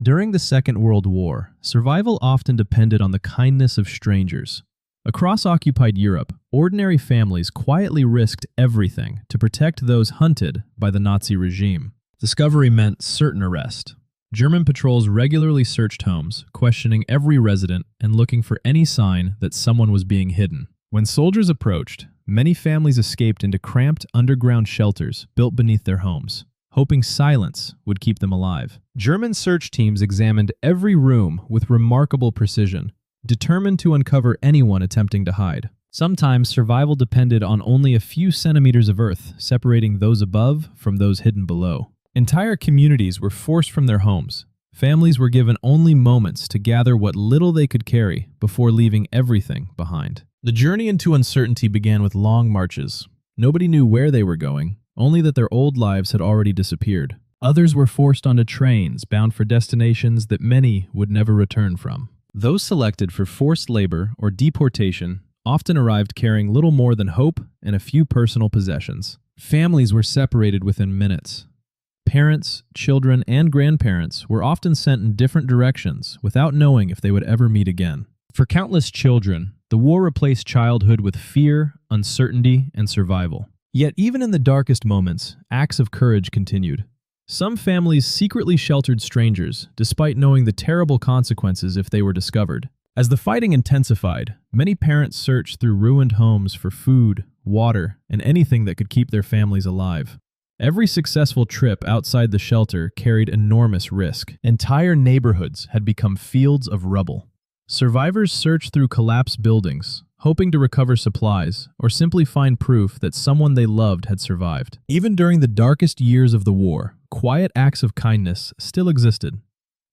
During the Second World War, survival often depended on the kindness of strangers. Across occupied Europe, ordinary families quietly risked everything to protect those hunted by the Nazi regime. Discovery meant certain arrest. German patrols regularly searched homes, questioning every resident and looking for any sign that someone was being hidden. When soldiers approached, many families escaped into cramped underground shelters built beneath their homes, hoping silence would keep them alive. German search teams examined every room with remarkable precision, determined to uncover anyone attempting to hide. Sometimes survival depended on only a few centimeters of earth separating those above from those hidden below. Entire communities were forced from their homes. Families were given only moments to gather what little they could carry before leaving everything behind. The journey into uncertainty began with long marches. Nobody knew where they were going, only that their old lives had already disappeared. Others were forced onto trains bound for destinations that many would never return from. Those selected for forced labor or deportation often arrived carrying little more than hope and a few personal possessions. Families were separated within minutes. Parents, children, and grandparents were often sent in different directions without knowing if they would ever meet again. For countless children, the war replaced childhood with fear, uncertainty, and survival. Yet even in the darkest moments, acts of courage continued. Some families secretly sheltered strangers, despite knowing the terrible consequences if they were discovered. As the fighting intensified, many parents searched through ruined homes for food, water, and anything that could keep their families alive. Every successful trip outside the shelter carried enormous risk. Entire neighborhoods had become fields of rubble. Survivors searched through collapsed buildings, hoping to recover supplies or simply find proof that someone they loved had survived. Even during the darkest years of the war, quiet acts of kindness still existed.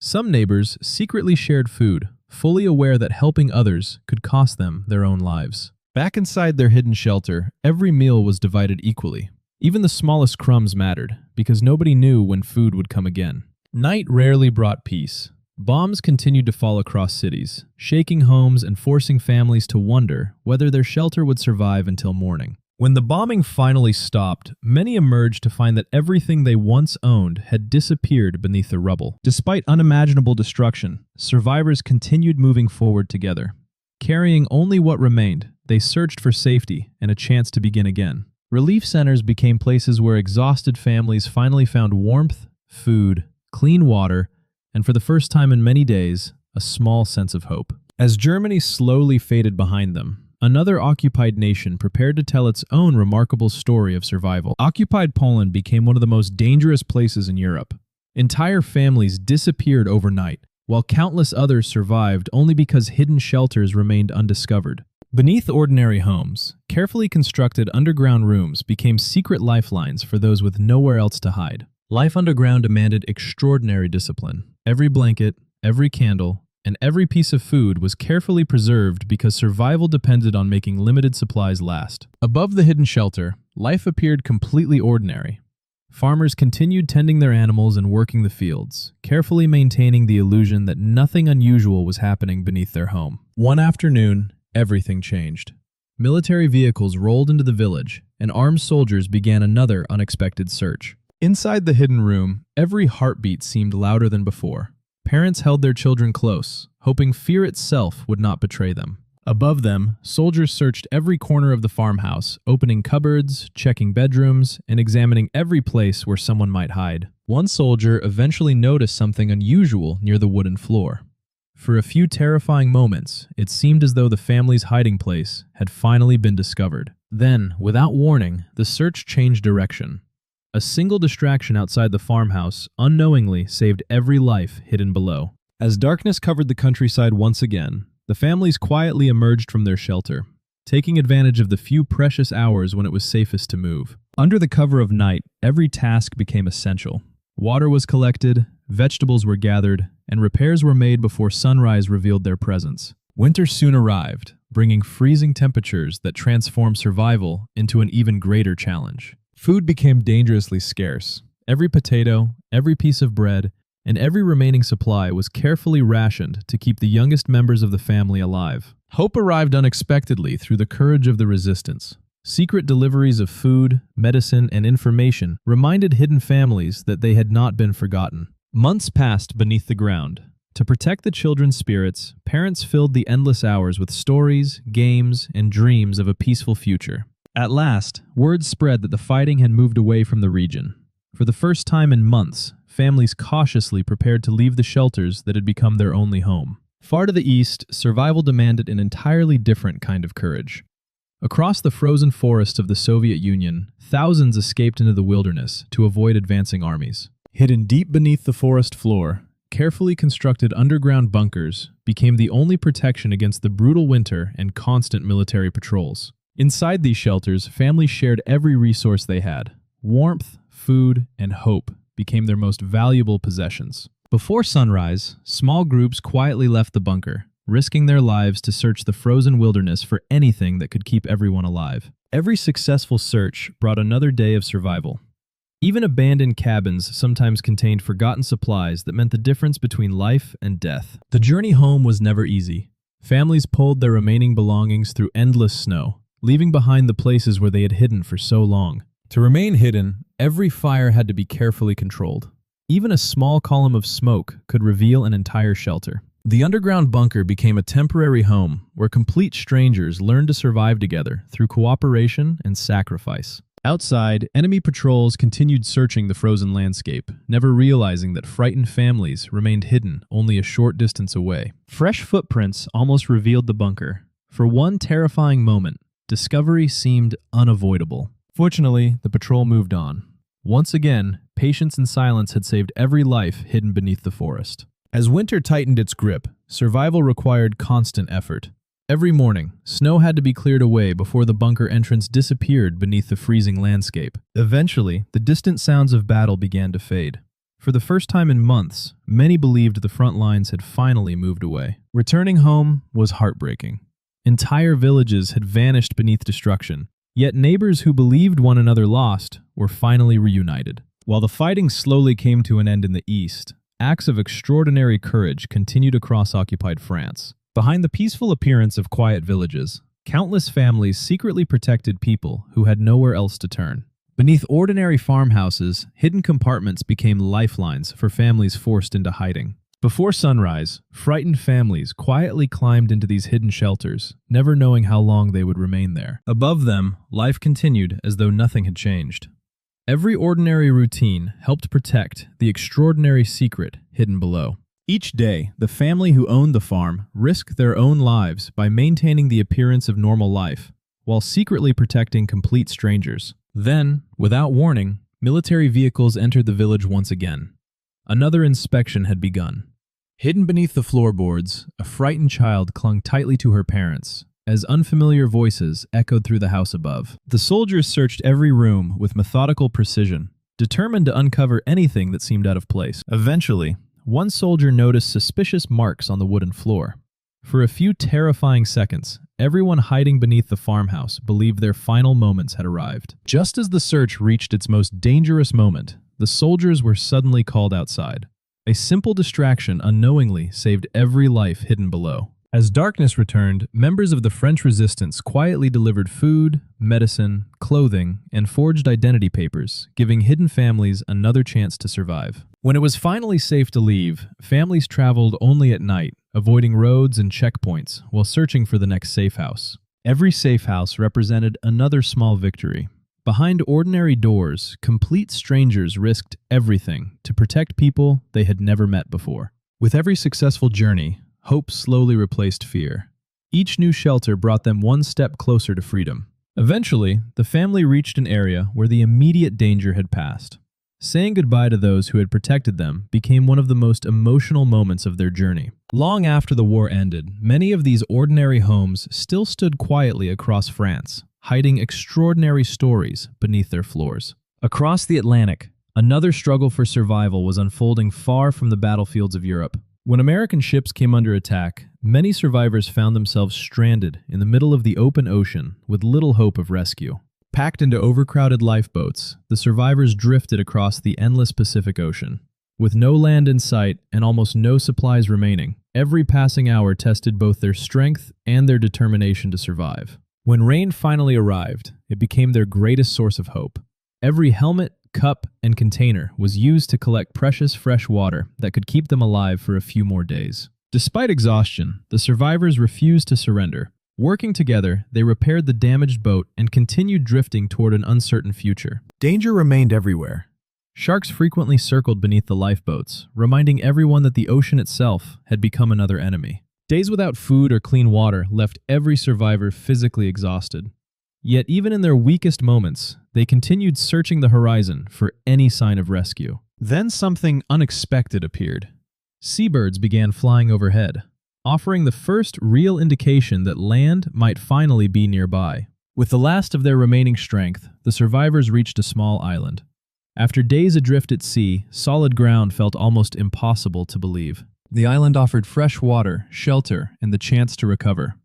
Some neighbors secretly shared food, fully aware that helping others could cost them their own lives. Back inside their hidden shelter, every meal was divided equally. Even the smallest crumbs mattered, because nobody knew when food would come again. Night rarely brought peace. Bombs continued to fall across cities, shaking homes and forcing families to wonder whether their shelter would survive until morning. When the bombing finally stopped, many emerged to find that everything they once owned had disappeared beneath the rubble. Despite unimaginable destruction, survivors continued moving forward together. Carrying only what remained, they searched for safety and a chance to begin again. Relief centers became places where exhausted families finally found warmth, food, clean water, and for the first time in many days, a small sense of hope. As Germany slowly faded behind them, another occupied nation prepared to tell its own remarkable story of survival. Occupied Poland became one of the most dangerous places in Europe. Entire families disappeared overnight, while countless others survived only because hidden shelters remained undiscovered. Beneath ordinary homes, carefully constructed underground rooms became secret lifelines for those with nowhere else to hide. Life underground demanded extraordinary discipline. Every blanket, every candle, and every piece of food was carefully preserved because survival depended on making limited supplies last. Above the hidden shelter, life appeared completely ordinary. Farmers continued tending their animals and working the fields, carefully maintaining the illusion that nothing unusual was happening beneath their home. One afternoon, everything changed. Military vehicles rolled into the village, and armed soldiers began another unexpected search. Inside the hidden room, every heartbeat seemed louder than before. Parents held their children close, hoping fear itself would not betray them. Above them, soldiers searched every corner of the farmhouse, opening cupboards, checking bedrooms, and examining every place where someone might hide. One soldier eventually noticed something unusual near the wooden floor. For a few terrifying moments, it seemed as though the family's hiding place had finally been discovered. Then, without warning, the search changed direction. A single distraction outside the farmhouse unknowingly saved every life hidden below. As darkness covered the countryside once again, the families quietly emerged from their shelter, taking advantage of the few precious hours when it was safest to move. Under the cover of night, every task became essential. Water was collected, vegetables were gathered, and repairs were made before sunrise revealed their presence. Winter soon arrived, bringing freezing temperatures that transformed survival into an even greater challenge. Food became dangerously scarce. Every potato, every piece of bread, and every remaining supply was carefully rationed to keep the youngest members of the family alive. Hope arrived unexpectedly through the courage of the resistance. Secret deliveries of food, medicine, and information reminded hidden families that they had not been forgotten. Months passed beneath the ground. To protect the children's spirits, parents filled the endless hours with stories, games, and dreams of a peaceful future. At last, word spread that the fighting had moved away from the region. For the first time in months, families cautiously prepared to leave the shelters that had become their only home. Far to the east, survival demanded an entirely different kind of courage. Across the frozen forests of the Soviet Union, thousands escaped into the wilderness to avoid advancing armies. Hidden deep beneath the forest floor, carefully constructed underground bunkers became the only protection against the brutal winter and constant military patrols. Inside these shelters, families shared every resource they had. Warmth, food, and hope became their most valuable possessions. Before sunrise, small groups quietly left the bunker, risking their lives to search the frozen wilderness for anything that could keep everyone alive. Every successful search brought another day of survival. Even abandoned cabins sometimes contained forgotten supplies that meant the difference between life and death. The journey home was never easy. Families pulled their remaining belongings through endless snow, leaving behind the places where they had hidden for so long. To remain hidden, every fire had to be carefully controlled. Even a small column of smoke could reveal an entire shelter. The underground bunker became a temporary home where complete strangers learned to survive together through cooperation and sacrifice. Outside, enemy patrols continued searching the frozen landscape, never realizing that frightened families remained hidden only a short distance away. Fresh footprints almost revealed the bunker. For one terrifying moment, discovery seemed unavoidable. Fortunately, the patrol moved on. Once again, patience and silence had saved every life hidden beneath the forest. As winter tightened its grip, survival required constant effort. Every morning, snow had to be cleared away before the bunker entrance disappeared beneath the freezing landscape. Eventually, the distant sounds of battle began to fade. For the first time in months, many believed the front lines had finally moved away. Returning home was heartbreaking. Entire villages had vanished beneath destruction, yet neighbors who believed one another lost were finally reunited. While the fighting slowly came to an end in the east, acts of extraordinary courage continued across occupied France. Behind the peaceful appearance of quiet villages, countless families secretly protected people who had nowhere else to turn. Beneath ordinary farmhouses, hidden compartments became lifelines for families forced into hiding. Before sunrise, frightened families quietly climbed into these hidden shelters, never knowing how long they would remain there. Above them, life continued as though nothing had changed. Every ordinary routine helped protect the extraordinary secret hidden below. Each day, the family who owned the farm risked their own lives by maintaining the appearance of normal life, while secretly protecting complete strangers. Then, without warning, military vehicles entered the village once again. Another inspection had begun. Hidden beneath the floorboards, a frightened child clung tightly to her parents, as unfamiliar voices echoed through the house above. The soldiers searched every room with methodical precision, determined to uncover anything that seemed out of place. Eventually, one soldier noticed suspicious marks on the wooden floor. For a few terrifying seconds, everyone hiding beneath the farmhouse believed their final moments had arrived. Just as the search reached its most dangerous moment, the soldiers were suddenly called outside. A simple distraction unknowingly saved every life hidden below. As darkness returned, members of the French resistance quietly delivered food, medicine, clothing, and forged identity papers, giving hidden families another chance to survive. When it was finally safe to leave, families traveled only at night, avoiding roads and checkpoints while searching for the next safe house. Every safe house represented another small victory. Behind ordinary doors, complete strangers risked everything to protect people they had never met before. With every successful journey, hope slowly replaced fear. Each new shelter brought them one step closer to freedom. Eventually, the family reached an area where the immediate danger had passed. Saying goodbye to those who had protected them became one of the most emotional moments of their journey. Long after the war ended, many of these ordinary homes still stood quietly across France, hiding extraordinary stories beneath their floors. Across the Atlantic, another struggle for survival was unfolding far from the battlefields of Europe. When American ships came under attack, many survivors found themselves stranded in the middle of the open ocean with little hope of rescue. Packed into overcrowded lifeboats, the survivors drifted across the endless Pacific Ocean. With no land in sight and almost no supplies remaining, every passing hour tested both their strength and their determination to survive. When rain finally arrived, it became their greatest source of hope. Every helmet, cup, and container was used to collect precious fresh water that could keep them alive for a few more days. Despite exhaustion, the survivors refused to surrender. Working together, they repaired the damaged boat and continued drifting toward an uncertain future. Danger remained everywhere. Sharks frequently circled beneath the lifeboats, reminding everyone that the ocean itself had become another enemy. Days without food or clean water left every survivor physically exhausted. Yet even in their weakest moments, they continued searching the horizon for any sign of rescue. Then something unexpected appeared. Seabirds began flying overhead, offering the first real indication that land might finally be nearby. With the last of their remaining strength, the survivors reached a small island. After days adrift at sea, solid ground felt almost impossible to believe. The island offered fresh water, shelter, and the chance to recover.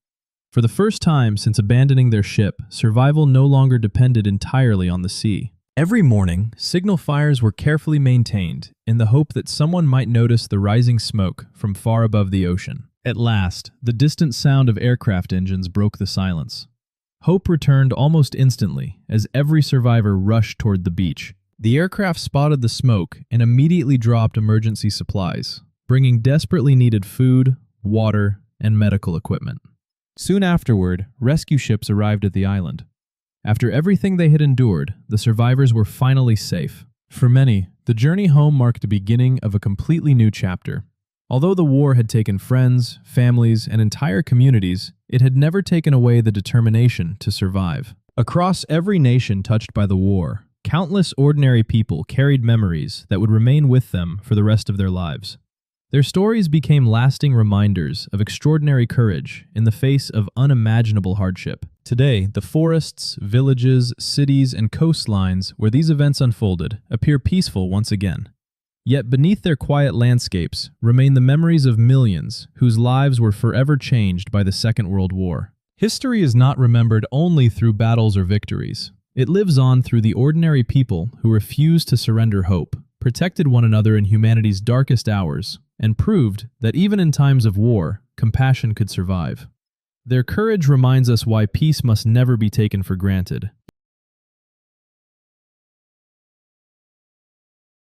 For the first time since abandoning their ship, survival no longer depended entirely on the sea. Every morning, signal fires were carefully maintained in the hope that someone might notice the rising smoke from far above the ocean. At last, the distant sound of aircraft engines broke the silence. Hope returned almost instantly as every survivor rushed toward the beach. The aircraft spotted the smoke and immediately dropped emergency supplies, bringing desperately needed food, water, and medical equipment. Soon afterward, rescue ships arrived at the island. After everything they had endured, the survivors were finally safe. For many, the journey home marked the beginning of a completely new chapter. Although the war had taken friends, families, and entire communities, it had never taken away the determination to survive. Across every nation touched by the war, countless ordinary people carried memories that would remain with them for the rest of their lives. Their stories became lasting reminders of extraordinary courage in the face of unimaginable hardship. Today, the forests, villages, cities, and coastlines where these events unfolded appear peaceful once again. Yet beneath their quiet landscapes remain the memories of millions whose lives were forever changed by the Second World War. History is not remembered only through battles or victories. It lives on through the ordinary people who refused to surrender hope, protected one another in humanity's darkest hours, and proved that even in times of war, compassion could survive. Their courage reminds us why peace must never be taken for granted,